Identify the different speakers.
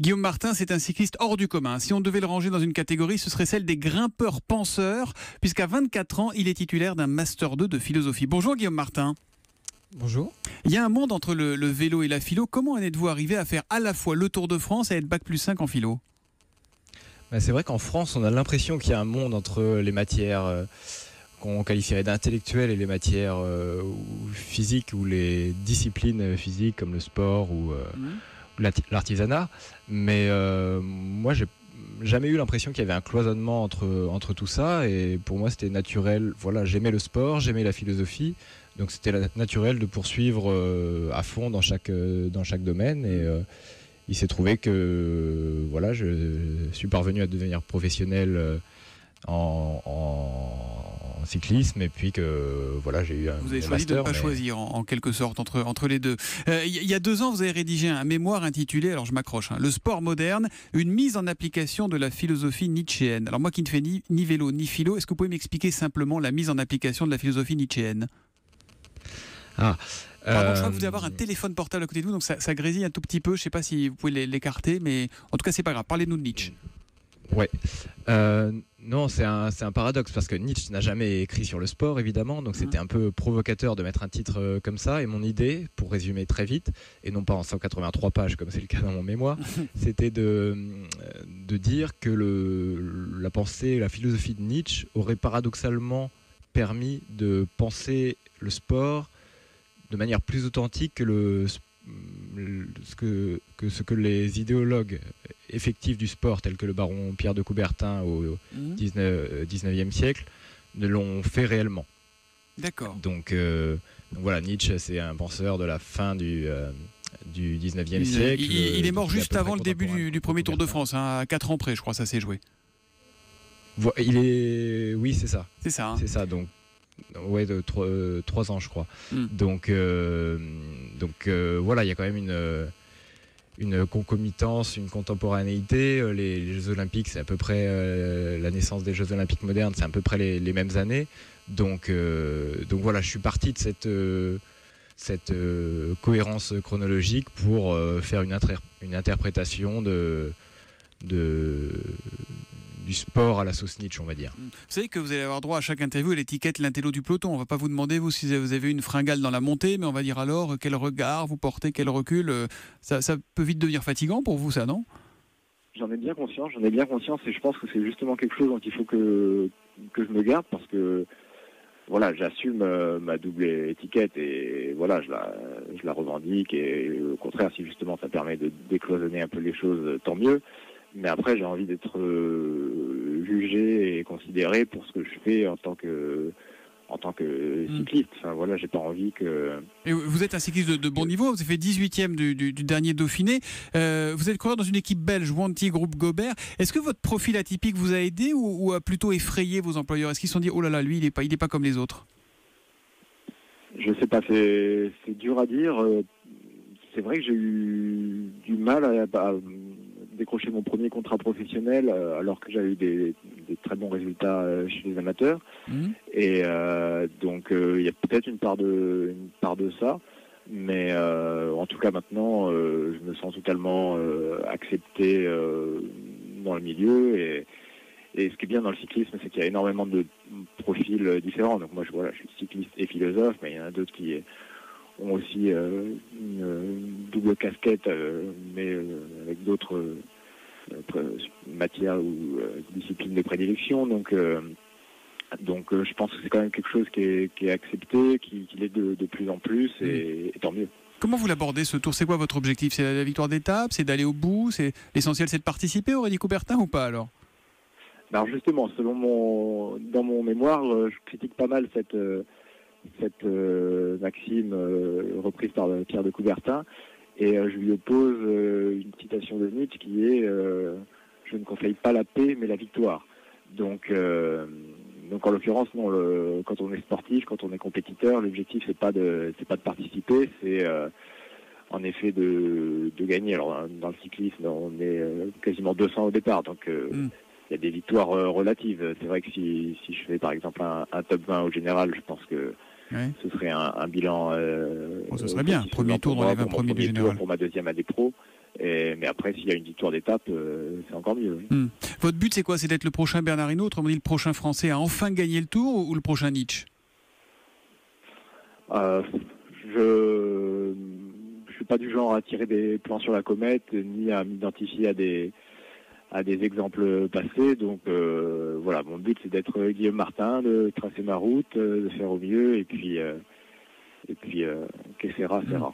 Speaker 1: Guillaume Martin, c'est un cycliste hors du commun. Si on devait le ranger dans une catégorie, ce serait celle des grimpeurs penseurs, puisqu'à 24 ans, il est titulaire d'un Master 2 de philosophie. Bonjour Guillaume Martin.
Speaker 2: Bonjour.
Speaker 1: Il y a un monde entre le vélo et la philo. Comment en êtes-vous arrivé à faire à la fois le Tour de France et être bac+5 en philo ?
Speaker 2: C'est vrai qu'en France, on a l'impression qu'il y a un monde entre les matières qu'on qualifierait d'intellectuelles et les matières physiques ou les disciplines physiques comme le sport ou l'artisanat. Mais moi, j'ai jamais eu l'impression qu'il y avait un cloisonnement entre tout ça. Et pour moi, c'était naturel. Voilà, j'aimais le sport, j'aimais la philosophie. Donc c'était naturel de poursuivre à fond dans chaque domaine. Et il s'est trouvé que voilà, je suis parvenu à devenir professionnel en cyclisme, et puis que voilà, j'ai eu un
Speaker 1: Vous avez choisi
Speaker 2: master,
Speaker 1: de ne pas choisir en quelque sorte entre les deux. Il y a 2 ans, vous avez rédigé un mémoire intitulé, alors je m'accroche, Le sport moderne, une mise en application de la philosophie nietzschéenne. Alors moi qui ne fais ni vélo ni philo, est-ce que vous pouvez m'expliquer simplement la mise en application de la philosophie nietzschéenne ? Pardon, je crois que vous devez avoir un téléphone portable à côté de vous, donc ça grésille un tout petit peu. Je ne sais pas si vous pouvez l'écarter, mais en tout cas, c'est pas grave. Parlez-nous de Nietzsche.
Speaker 2: Ouais. Non, c'est un paradoxe parce que Nietzsche n'a jamais écrit sur le sport, évidemment. Donc c'était un peu provocateur de mettre un titre comme ça. Et mon idée, pour résumer très vite, et non pas en 183 pages comme c'est le cas dans mon mémoire, c'était de dire que la pensée, la philosophie de Nietzsche aurait paradoxalement permis de penser le sport de manière plus authentique que ce que les idéologues effectifs du sport, tels que le baron Pierre de Coubertin au 19e siècle, ne l'ont fait réellement.
Speaker 1: D'accord.
Speaker 2: Donc voilà, Nietzsche, c'est un penseur de la fin du 19e siècle.
Speaker 1: Il est mort juste avant le début du premier Tour de France, à 4 ans près, je crois, ça s'est joué.
Speaker 2: Oui, c'est ça.
Speaker 1: C'est ça.
Speaker 2: C'est ça, donc. Ouais, de 3 ans, je crois. Donc voilà, il y a quand même une concomitance, une contemporanéité. Les Jeux Olympiques, c'est à peu près la naissance des Jeux Olympiques modernes, c'est à peu près les mêmes années. Donc voilà, je suis parti de cette cohérence chronologique pour faire une interprétation du sport à la sauce Nietzsche, on va dire.
Speaker 1: Vous savez que vous allez avoir droit à chaque interview à l'étiquette l'intello du peloton. On ne va pas vous demander, vous, si vous avez une fringale dans la montée, mais on va dire alors quel regard vous portez, quel recul. Ça peut vite devenir fatigant pour vous, ça, non ?
Speaker 3: J'en ai bien conscience, et je pense que c'est justement quelque chose dont il faut que je me garde, parce que voilà, j'assume ma double étiquette, et voilà, je la revendique, et au contraire, si justement ça permet de décloisonner un peu les choses, tant mieux. Mais après, j'ai envie d'être jugé et considéré pour ce que je fais en tant que cycliste. Enfin voilà, j'ai pas envie que...
Speaker 1: Et vous êtes un cycliste de bon niveau, vous avez fait 18e du dernier Dauphiné. Vous êtes coureur dans une équipe belge, Wanty Groupe Gobert. Est-ce que votre profil atypique vous a aidé ou a plutôt effrayé vos employeurs ? Est-ce qu'ils se sont dit, oh là là, lui, il est pas comme les autres ?
Speaker 3: Je sais pas, c'est dur à dire. C'est vrai que j'ai eu du mal à décrocher mon premier contrat professionnel alors que j'avais eu des très bons résultats chez les amateurs. Et donc il y a peut-être une part de ça, mais en tout cas maintenant je me sens totalement accepté dans le milieu, et ce qui est bien dans le cyclisme, c'est qu'il y a énormément de profils différents. Donc moi je suis cycliste et philosophe, mais il y en a d'autres qui ont aussi une double casquette, mais avec d'autres matières ou disciplines de prédilection. Donc je pense que c'est quand même quelque chose qui est accepté, qui l'est de plus en plus, et tant mieux.
Speaker 1: Comment vous l'abordez ce tour ? C'est quoi votre objectif ? C'est la victoire d'étape ? C'est d'aller au bout ? L'essentiel, c'est de participer, Aurélie Coubertin, ou pas alors ?
Speaker 3: Alors justement, dans mon mémoire, je critique pas mal cette maxime reprise par Pierre de Coubertin, et je lui oppose une citation de Nietzsche qui est je ne conseille pas la paix mais la victoire. Donc en l'occurrence, non, quand on est sportif, quand on est compétiteur, l'objectif c'est pas de participer, c'est en effet de gagner. Alors dans le cyclisme, on est quasiment 200 au départ, donc il y a des victoires relatives. C'est vrai que si je fais par exemple un top 20 au général, je pense que ce serait un bilan...
Speaker 1: ce serait bien, premier tour dans les 20 premiers du général.
Speaker 3: Pour ma deuxième année pro. Mais après, s'il y a une victoire d'étape, c'est encore mieux. Oui.
Speaker 1: Votre but, c'est quoi? C'est d'être le prochain Bernard Hinault, autrement dit le prochain Français à enfin gagner le Tour, ou le prochain Nietzsche?
Speaker 3: Je suis pas du genre à tirer des plans sur la comète, ni à m'identifier à des exemples passés. Donc voilà, mon but, c'est d'être Guillaume Martin, de tracer ma route, de faire au mieux, et puis que sera, sera.